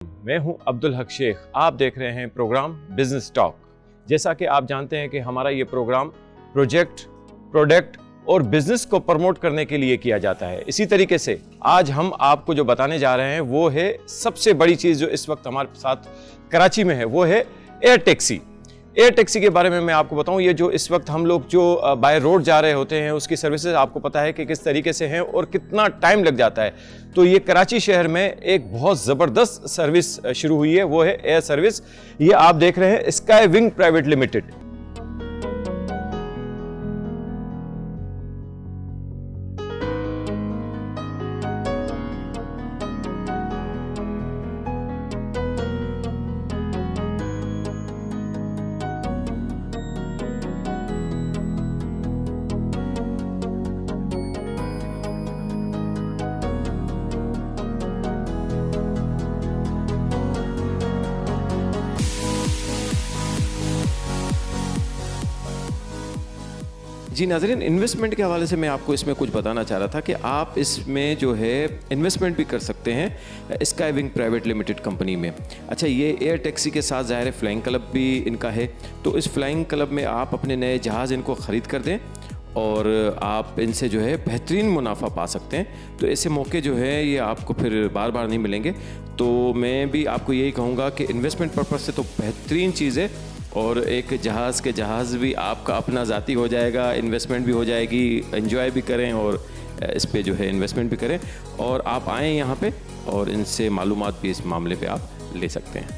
मैं हूं अब्दुल हक शेख। आप देख रहे हैं प्रोग्राम बिजनेस टॉक। जैसा कि आप जानते हैं कि हमारा ये प्रोग्राम प्रोजेक्ट, प्रोडक्ट और बिजनेस को प्रमोट करने के लिए किया जाता है। इसी तरीके से आज हम आपको जो बताने जा रहे हैं वो है सबसे बड़ी चीज़ जो इस वक्त हमारे साथ कराची में है, वो है एयर टैक्सी। एयर टैक्सी के बारे में मैं आपको बताऊं, ये जो इस वक्त हम लोग जो बाय रोड जा रहे होते हैं उसकी सर्विसेज आपको पता है कि किस तरीके से हैं और कितना टाइम लग जाता है। तो ये कराची शहर में एक बहुत ज़बरदस्त सर्विस शुरू हुई है, वो है एयर सर्विस। ये आप देख रहे हैं स्काई विंग प्राइवेट लिमिटेड। जी नाज़रीन, इन्वेस्टमेंट के हवाले से मैं आपको इसमें कुछ बताना चाह रहा था कि आप इसमें जो है इन्वेस्टमेंट भी कर सकते हैं sky wing private limited company में। अच्छा, ये एयर टैक्सी के साथ ज़ाहिर है फ्लाइंग क्लब भी इनका है, तो इस फ्लाइंग क्लब में आप अपने नए जहाज़ इनको ख़रीद कर दें और आप इनसे जो है बेहतरीन मुनाफा पा सकते हैं। तो ऐसे मौके जो है ये आपको फिर बार बार नहीं मिलेंगे। तो मैं भी आपको यही कहूँगा कि इन्वेस्टमेंट पर्पज़ से तो बेहतरीन चीज़ है, और एक जहाज़ भी आपका अपना ज़ाती हो जाएगा, इन्वेस्टमेंट भी हो जाएगी, एंजॉय भी करें और इस पे जो है इन्वेस्टमेंट भी करें। और आप आएँ यहाँ पे और इनसे मालूमात भी इस मामले पे आप ले सकते हैं।